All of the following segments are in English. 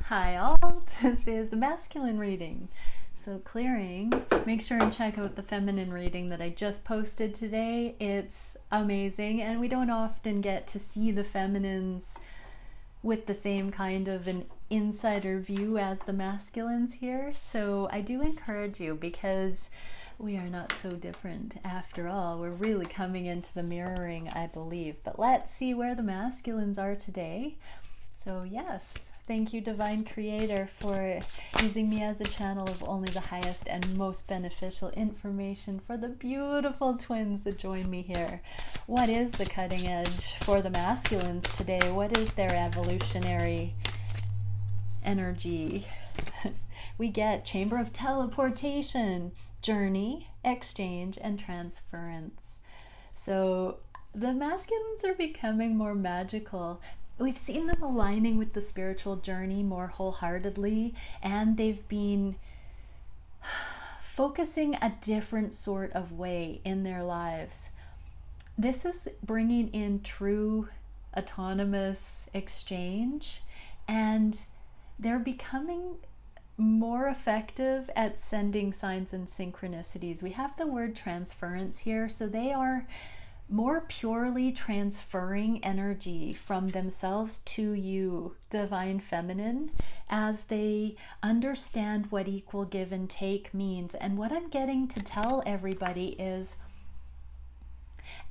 Hi all, this is a masculine reading. So clearing, make sure and check out the feminine reading that I just posted today. It's amazing, and we don't often get to see the feminines with the same kind of an insider view as the masculines here. So I do encourage you, because we are not so different after all. We're really coming into the mirroring, I believe. But let's see where the masculines are today. So yes, thank you, Divine Creator, for using me as a channel of only the highest and most beneficial information for the beautiful twins that join me here. What is the cutting edge for the masculines today? What is their evolutionary energy? We get Chamber of Teleportation, Journey, Exchange, and Transference. So the masculines are becoming more magical. We've seen them aligning with the spiritual journey more wholeheartedly, and they've been focusing a different sort of way in their lives. This is bringing in true autonomous exchange, and they're becoming more effective at sending signs and synchronicities. We have the word transference here, so they are more purely transferring energy from themselves to you, Divine Feminine, as they understand what equal give and take means. And what I'm getting to tell everybody is,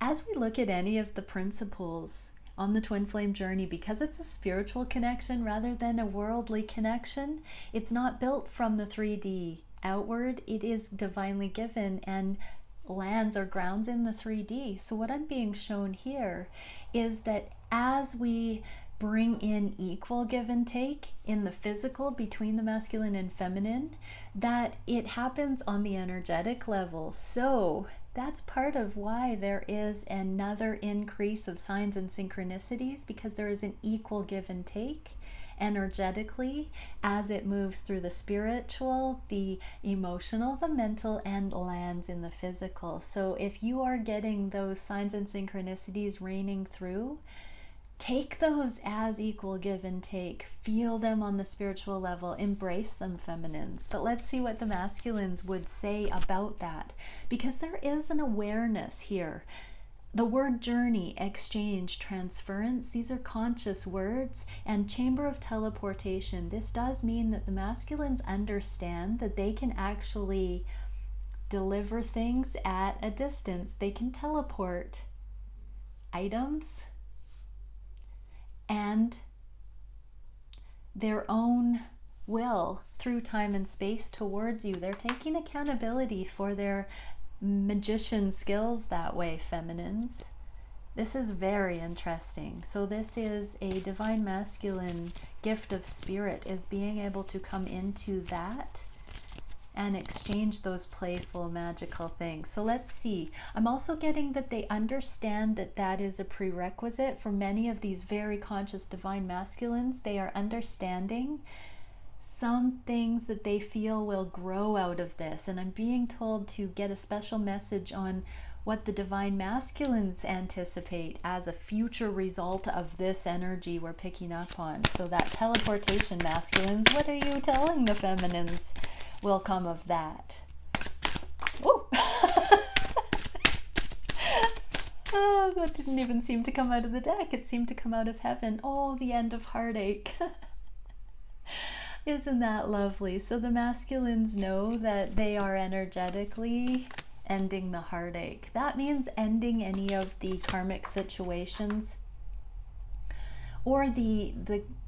as we look at any of the principles on the twin flame journey, because it's a spiritual connection rather than a worldly connection, it's not built from the 3D outward, it is divinely given and lands or grounds in the 3D. So what I'm being shown here is that as we bring in equal give and take in the physical between the masculine and feminine, that it happens on the energetic level. So that's part of why there is another increase of signs and synchronicities, because there is an equal give and take energetically as it moves through the spiritual, the emotional, the mental, and lands in the physical. So if you are getting those signs and synchronicities raining through, take those as equal give and take. Feel them on the spiritual level. Embrace them, feminines. But let's see what the masculines would say about that, because there is an awareness here. The word journey, exchange, transference, these are conscious words. And Chamber of Teleportation, this does mean that the masculines understand that they can actually deliver things at a distance. They can teleport items and their own will through time and space towards you. They're taking accountability for their magician skills that way, feminines. This is very interesting. So this is a divine masculine gift of spirit, is being able to come into that and exchange those playful, magical things. So let's see. I'm also getting that they understand that that is a prerequisite for many of these very conscious divine masculines. They are understanding some things that they feel will grow out of this. And I'm being told to get a special message on what the divine masculines anticipate as a future result of this energy we're picking up on. So that teleportation, masculines, what are you telling the feminines will come of that? Oh, oh, that didn't even seem to come out of the deck. It seemed to come out of heaven. Oh, the end of heartache. Isn't that lovely? So the masculines know that they are energetically ending the heartache. That means ending any of the karmic situations or the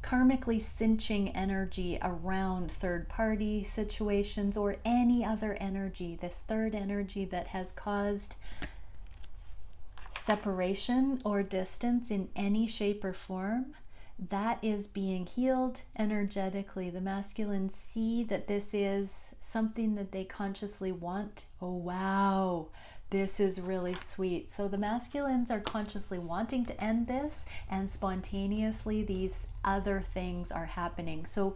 karmically cinching energy around third-party situations or any other energy, this third energy that has caused separation or distance in any shape or form. That is being healed energetically. The masculines see that this is something that they consciously want. Oh, wow. This is really sweet. So the masculines are consciously wanting to end this, and spontaneously these other things are happening. So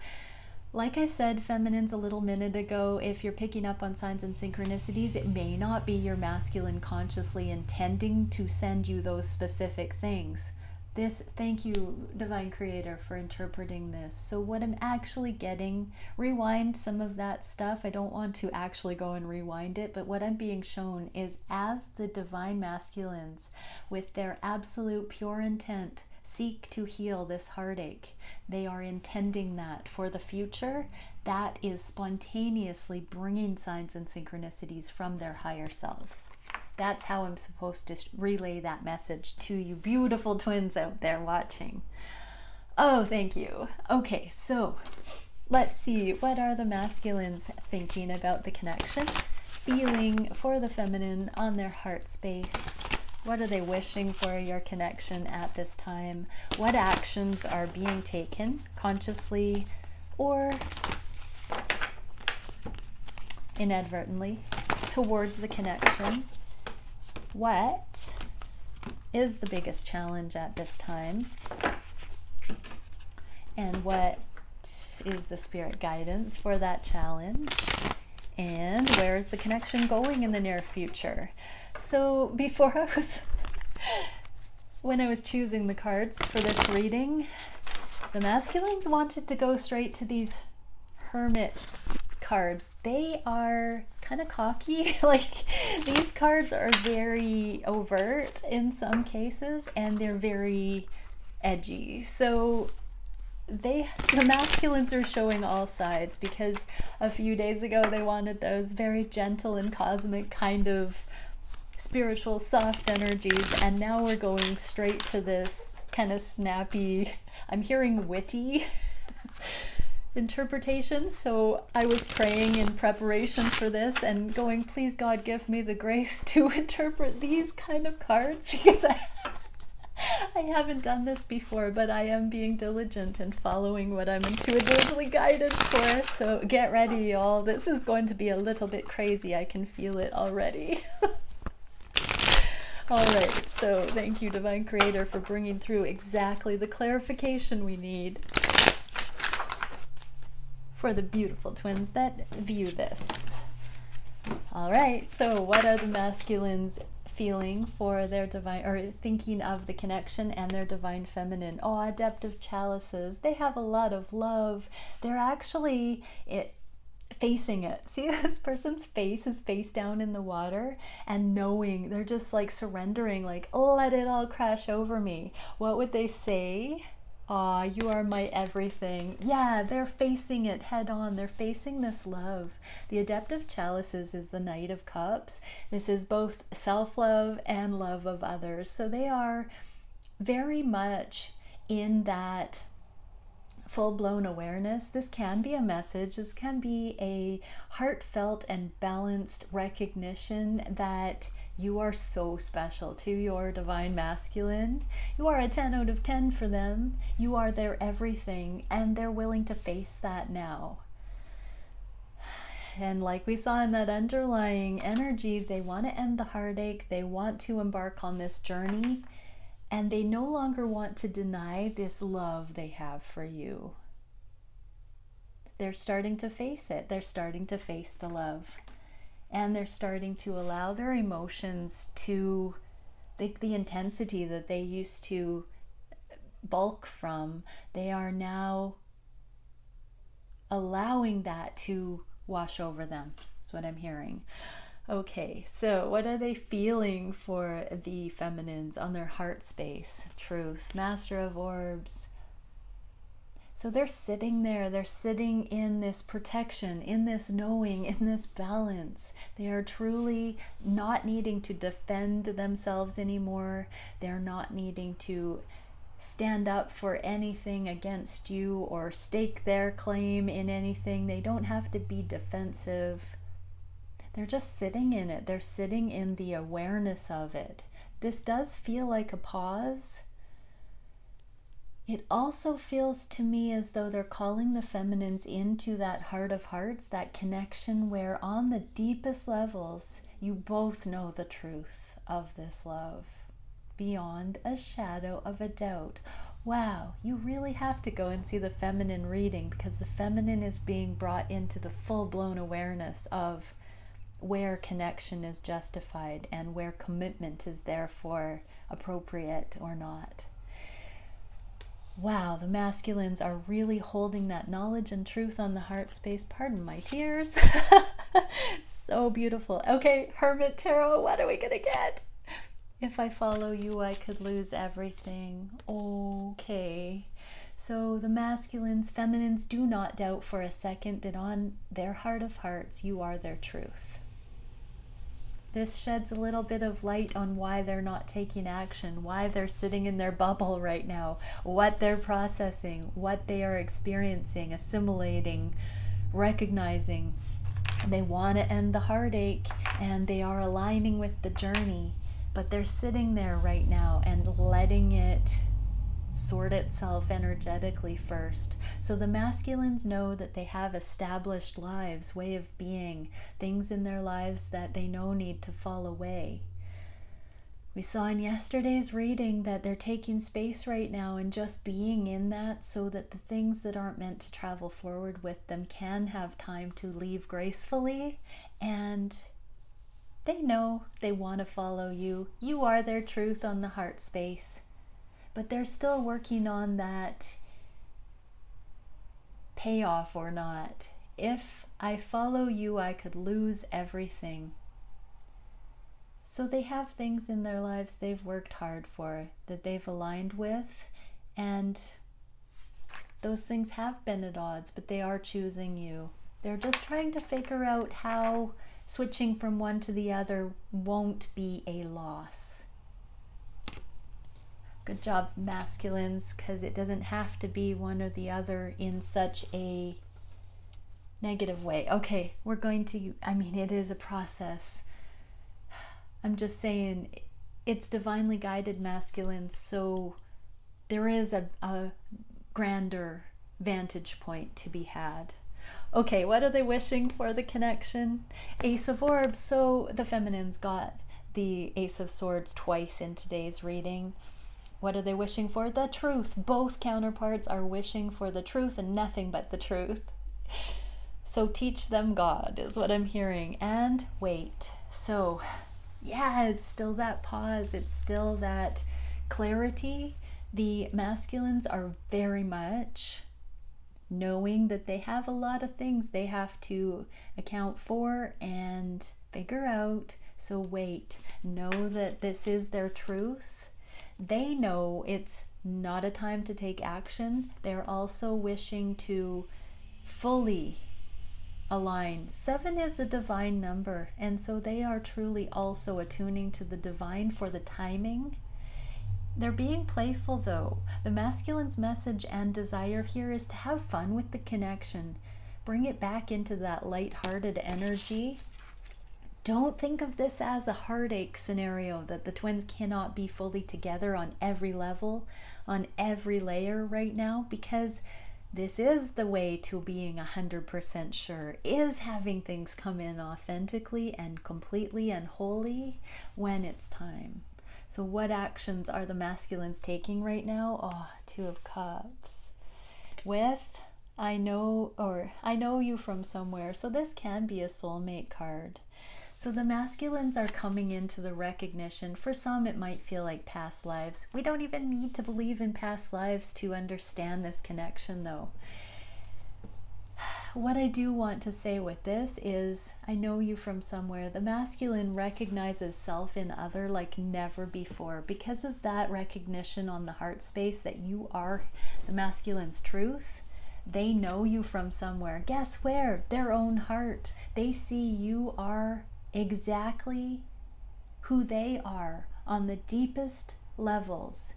like I said, feminines, a little minute ago, if you're picking up on signs and synchronicities, it may not be your masculine consciously intending to send you those specific things. Thank you, Divine Creator, for interpreting this. So what I'm actually getting, rewind some of that stuff. I don't want to actually go and rewind it, but what I'm being shown is as the Divine Masculines, with their absolute pure intent, seek to heal this heartache, they are intending that for the future. That is spontaneously bringing signs and synchronicities from their higher selves. That's how I'm supposed to relay that message to you beautiful twins out there watching. Oh, thank you. Okay, so let's see. What are the masculines thinking about the connection? Feeling for the feminine on their heart space. What are they wishing for your connection at this time? What actions are being taken consciously or inadvertently towards the connection? What is the biggest challenge at this time? And what is the spirit guidance for that challenge? And where is the connection going in the near future? So before when I was choosing the cards for this reading, the masculines wanted to go straight to these Hermit cards. They are kind of cocky. Like, these cards are very overt in some cases, and they're very edgy. So the masculines are showing all sides, because a few days ago they wanted those very gentle and cosmic kind of spiritual soft energies, and now we're going straight to this kind of snappy, I'm hearing witty interpretation. So I was praying in preparation for this and going, please God, give me the grace to interpret these kind of cards, because I haven't done this before, but I am being diligent and following what I'm intuitively guided for. So get ready, y'all. This is going to be a little bit crazy. I can feel it already. All right, so thank you, Divine Creator, for bringing through exactly the clarification we need for the beautiful twins that view this. All right, so what are the masculines feeling for their divine, or thinking of the connection and their divine feminine? Oh, Adept of Chalices, they have a lot of love. They're actually facing it. See, this person's face is face down in the water, and knowing, they're just like surrendering, like, let it all crash over me. What would they say? Aw, you are my everything. Yeah, they're facing it head on. They're facing this love. The Adept of Chalices is the Knight of Cups. This is both self-love and love of others. So they are very much in that full-blown awareness. This can be a message. This can be a heartfelt and balanced recognition that you are so special to your divine masculine. You are a 10 out of 10 for them. You are their everything, and they're willing to face that now. And like we saw in that underlying energy, they want to end the heartache. They want to embark on this journey, and they no longer want to deny this love they have for you. They're starting to face it. They're starting to face the love. And they're starting to allow their emotions to, the intensity that they used to bulk from, they are now allowing that to wash over them. That's what I'm hearing. Okay, so what are they feeling for the feminines on their heart space? Truth, Master of Orbs. So they're sitting there, they're sitting in this protection, in this knowing, in this balance. They are truly not needing to defend themselves anymore. They're not needing to stand up for anything against you or stake their claim in anything. They don't have to be defensive. They're just sitting in it. They're sitting in the awareness of it. This does feel like a pause. It also feels to me as though they're calling the feminines into that heart of hearts, that connection where on the deepest levels, you both know the truth of this love beyond a shadow of a doubt. Wow, you really have to go and see the feminine reading, because the feminine is being brought into the full-blown awareness of where connection is justified and where commitment is therefore appropriate or not. Wow, the masculines are really holding that knowledge and truth on the heart space. Pardon my tears. So beautiful. Okay, Hermit Tarot, what are we gonna get? If I follow you, I could lose everything. Okay. So the masculines, feminines, do not doubt for a second that on their heart of hearts, you are their truth. This sheds a little bit of light on why they're not taking action, why they're sitting in their bubble right now, what they're processing, what they are experiencing, assimilating, recognizing. They want to end the heartache and they are aligning with the journey, but they're sitting there right now and letting it sort itself energetically first. So the masculines know that they have established lives, way of being, things in their lives that they know need to fall away. We saw in yesterday's reading that they're taking space right now and just being in that so that the things that aren't meant to travel forward with them can have time to leave gracefully, and they know they want to follow you. You are their truth on the heart space. But they're still working on that payoff or not. If I follow you, I could lose everything. So they have things in their lives they've worked hard for, that they've aligned with, and those things have been at odds, but they are choosing you. They're just trying to figure out how switching from one to the other won't be a loss. Good job, masculines, because it doesn't have to be one or the other in such a negative way. Okay, we're going to, it is a process. I'm just saying it's divinely guided, masculines, so there is a grander vantage point to be had. Okay, what are they wishing for the connection? Ace of Orbs. So the feminines got the Ace of Swords twice in today's reading. What are they wishing for? The truth. Both counterparts are wishing for the truth and nothing but the truth. So teach them God is what I'm hearing. And wait. So yeah, it's still that pause. It's still that clarity. The masculines are very much knowing that they have a lot of things they have to account for and figure out. So wait. Know that this is their truth. They know it's not a time to take action. They're also wishing to fully align. 7 is a divine number, and so they are truly also attuning to the divine for the timing. They're being playful though. The masculine's message and desire here is to have fun with the connection. Bring it back into that light-hearted energy. Don't think of this as a heartache scenario, that the twins cannot be fully together on every level, on every layer right now, because this is the way to being 100% sure, is having things come in authentically and completely and wholly when it's time. So what actions are the masculines taking right now? Oh, 2 of Cups. With I know you from somewhere. So this can be a soulmate card. So the masculines are coming into the recognition. For some, it might feel like past lives. We don't even need to believe in past lives to understand this connection, though. What I do want to say with this is, I know you from somewhere. The masculine recognizes self in other like never before. Because of that recognition on the heart space that you are the masculine's truth, they know you from somewhere. Guess where? Their own heart. They see you are exactly who they are on the deepest levels.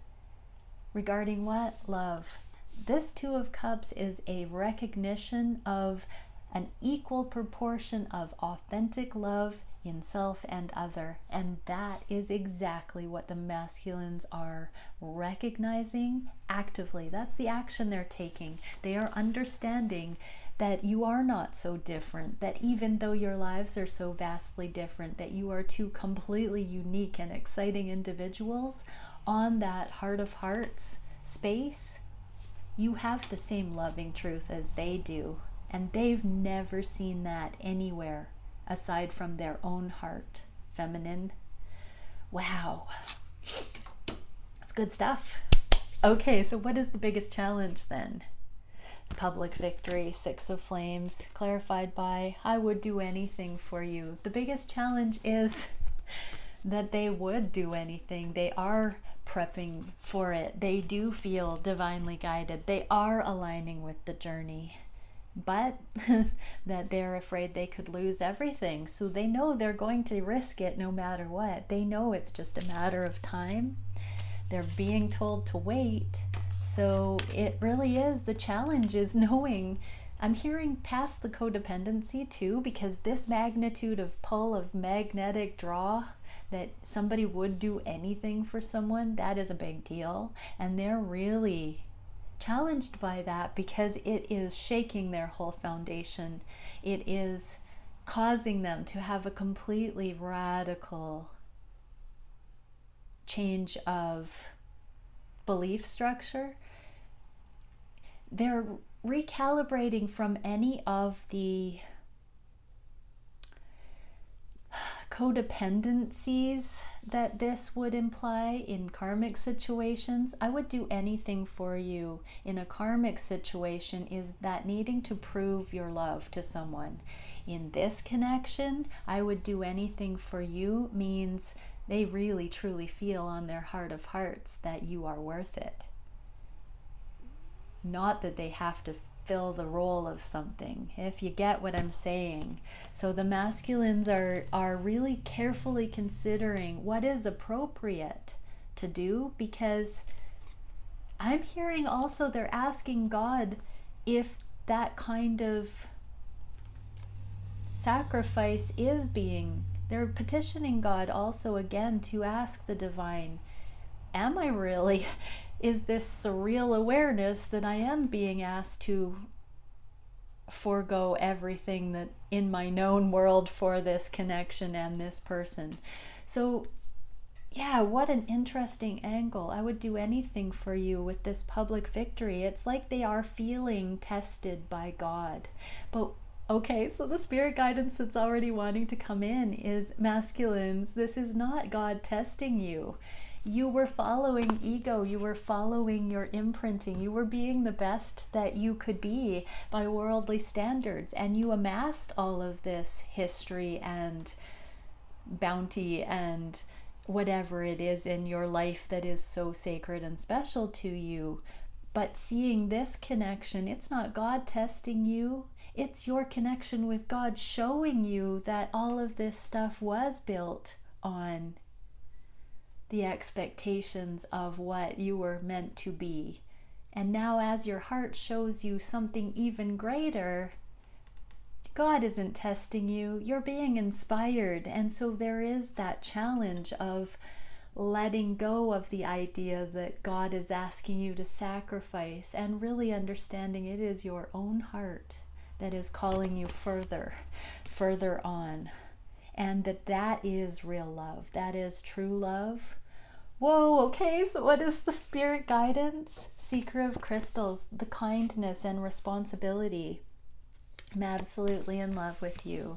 Regarding what? Love. This 2 of Cups is a recognition of an equal proportion of authentic love in self and other, and that is exactly what the masculines are recognizing actively. That's the action they're taking. They are understanding that you are not so different, that even though your lives are so vastly different, that you are 2 completely unique and exciting individuals on that heart of hearts space. You have the same loving truth as they do, and they've never seen that anywhere aside from their own heart. Feminine. Wow. That's good stuff. Okay, so what is the biggest challenge then? Public victory, Six of Flames, clarified by I would do anything for you. The biggest challenge is that they would do anything. They are prepping for it. They do feel divinely guided. They are aligning with the journey, but that they're afraid they could lose everything. So they know they're going to risk it no matter what. They know it's just a matter of time. They're being told to wait. So it really is, the challenge is knowing. I'm hearing past the codependency too, because this magnitude of pull, of magnetic draw, that somebody would do anything for someone, that is a big deal. And they're really challenged by that because it is shaking their whole foundation. It is causing them to have a completely radical change of belief structure. They're recalibrating from any of the codependencies that this would imply in karmic situations. I would do anything for you in a karmic situation is that needing to prove your love to someone. In this connection, I would do anything for you means they really truly feel on their heart of hearts that you are worth it. Not that they have to fill the role of something, if you get what I'm saying. So the masculines are really carefully considering what is appropriate to do, because I'm hearing also they're asking God if that kind of sacrifice is being, they're petitioning God also again to ask the divine, am I really, is this surreal awareness that I am being asked to forego everything that in my known world for this connection and this person? So yeah, what an interesting angle. I would do anything for you with this public victory. It's like they are feeling tested by God. But okay, so the spirit guidance that's already wanting to come in is masculines. This is not God testing you. You were following ego. You were following your imprinting. You were being the best that you could be by worldly standards. And you amassed all of this history and bounty and whatever it is in your life that is so sacred and special to you. But seeing this connection, it's not God testing you. It's your connection with God showing you that all of this stuff was built on the expectations of what you were meant to be. And now as your heart shows you something even greater, God isn't testing you. You're being inspired. And so there is that challenge of letting go of the idea that God is asking you to sacrifice, and really understanding it is your own heart that is calling you further on, and that is real love. That is true love. Whoa, okay, so what is the spirit guidance? Seeker of crystals, the kindness and responsibility. I'm absolutely in love with you.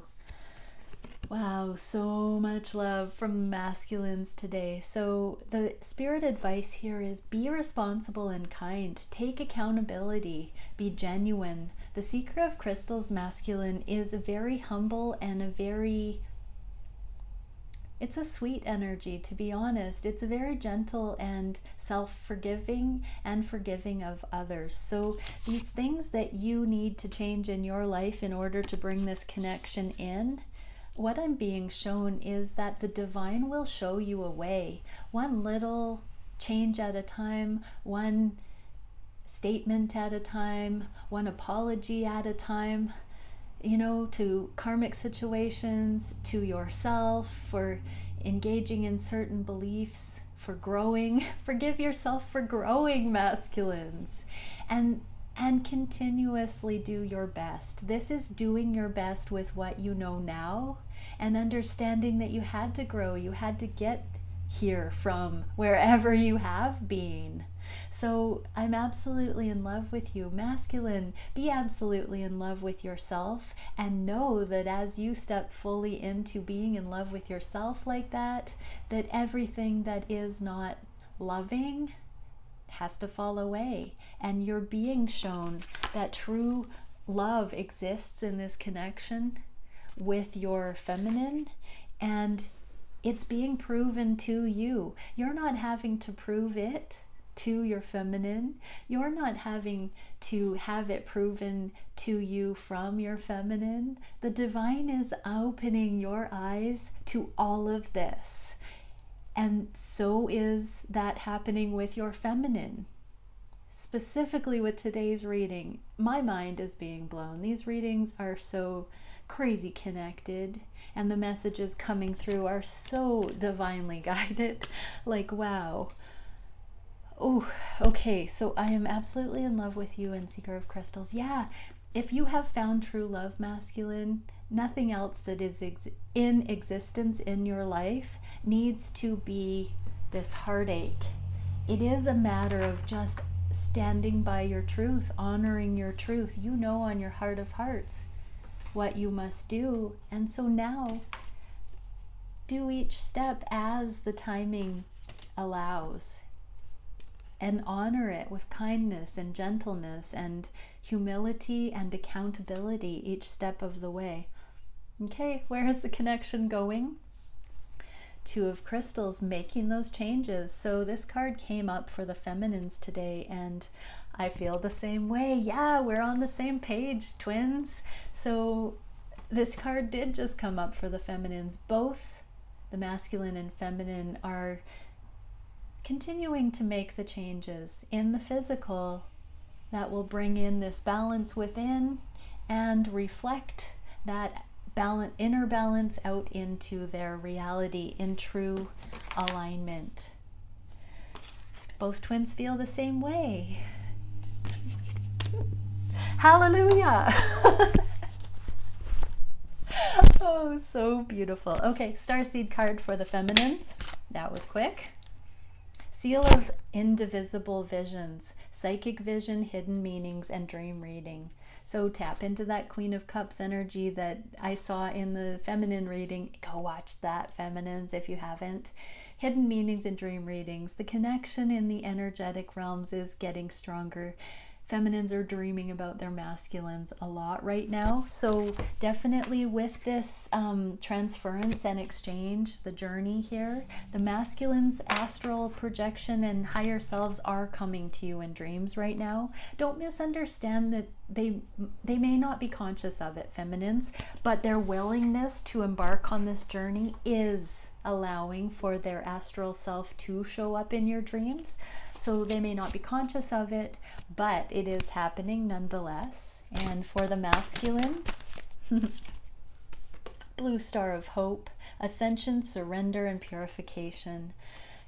Wow, so much love from masculines today. So the spirit advice here is be responsible and kind. Take accountability. Be genuine. The seeker of crystals masculine is very humble and it's a sweet energy, to be honest. It's a very gentle and self-forgiving and forgiving of others. So these things that you need to change in your life in order to bring this connection in, what I'm being shown is that the divine will show you a way, one little change at a time, one statement at a time, one apology at a time, to karmic situations, to yourself, for engaging in certain beliefs, for growing. Forgive yourself for growing, masculines. And continuously do your best. This is doing your best with what you know now, and understanding that you had to grow, you had to get here from wherever you have been. So I'm absolutely in love with you. Masculine, be absolutely in love with yourself, and know that as you step fully into being in love with yourself like that, that everything that is not loving has to fall away, and you're being shown that true love exists in this connection with your feminine, and it's being proven to you. You're not having to prove it to your feminine. You're not having to have it proven to you from your feminine. The divine is opening your eyes to all of this. And so is that happening with your feminine. Specifically with today's reading, my mind is being blown. These readings are so crazy connected, and the messages coming through are so divinely guided. Like, wow. Oh, okay, so I am absolutely in love with you and Seeker of Crystals. Yeah, if you have found true love, masculine, nothing else that is in existence in your life needs to be this heartache. It is a matter of just standing by your truth, honoring your truth. You know on your heart of hearts what you must do. And so now, do each step as the timing allows. And honor it with kindness and gentleness and humility and accountability each step of the way. Okay, where is the connection going? Two of Crystals, making those changes. So this card came up for the feminines today, and I feel the same way. Yeah, we're on the same page, twins. So this card did just come up for the feminines. Both the masculine and feminine are continuing to make the changes in the physical that will bring in this balance within and reflect that inner balance out into their reality in true alignment. Both twins feel the same way. Hallelujah! Oh, so beautiful. Okay, Starseed card for the feminines. That was quick. Seal of indivisible visions, psychic vision, hidden meanings, and dream reading. So tap into that Queen of Cups energy that I saw in the feminine reading. Go watch that, feminines, if you haven't. Hidden meanings and dream readings. The connection in the energetic realms is getting stronger. Feminines are dreaming about their masculines a lot right now. So definitely with this transference and exchange, the journey here, the masculines' astral projection and higher selves are coming to you in dreams right now. Don't misunderstand that they may not be conscious of it, feminines, but their willingness to embark on this journey is allowing for their astral self to show up in your dreams. So they may not be conscious of it, but it is happening nonetheless. And for the masculines, Blue Star of Hope, Ascension, Surrender, and Purification.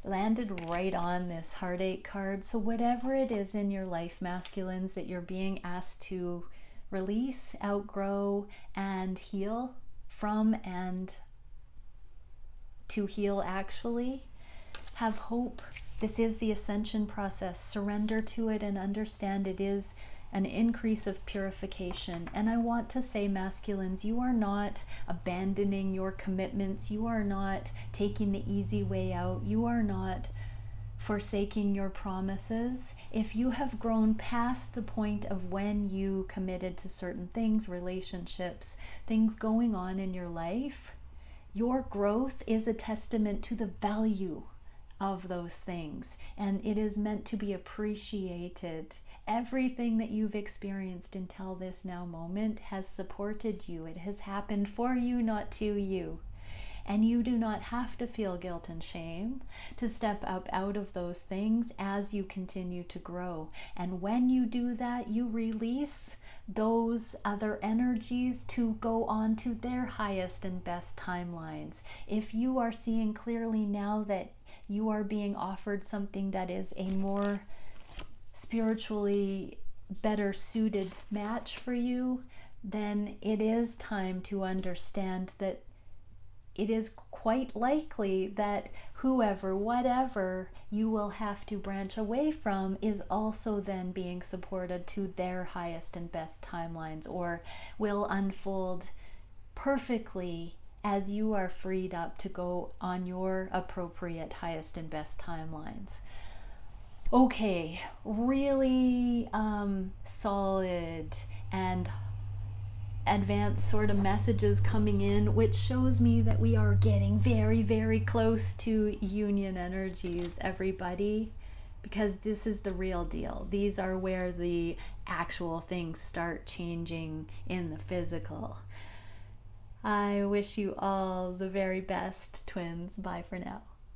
Landed right on this heartache card. So whatever it is in your life, masculines, that you're being asked to release, outgrow, and heal from, and to heal actually, have hope. This is the ascension process. Surrender to it and understand it is an increase of purification. And I want to say, masculines, you are not abandoning your commitments. You are not taking the easy way out. You are not forsaking your promises. If you have grown past the point of when you committed to certain things, relationships, things going on in your life, your growth is a testament to the value of those things, and it is meant to be appreciated. Everything that you've experienced until this now moment has supported you. It has happened for you, not to you. And you do not have to feel guilt and shame to step up out of those things as you continue to grow. And when you do that, you release those other energies to go on to their highest and best timelines. If you are seeing clearly now that you are being offered something that is a more spiritually better suited match for you, then it is time to understand that it is quite likely that whoever, whatever you will have to branch away from is also then being supported to their highest and best timelines, or will unfold perfectly as you are freed up to go on your appropriate highest and best timelines. Okay, really solid and advanced sort of messages coming in, which shows me that we are getting very, very close to union energies, everybody, because this is the real deal. These are where the actual things start changing in the physical. I wish you all the very best, twins. Bye for now.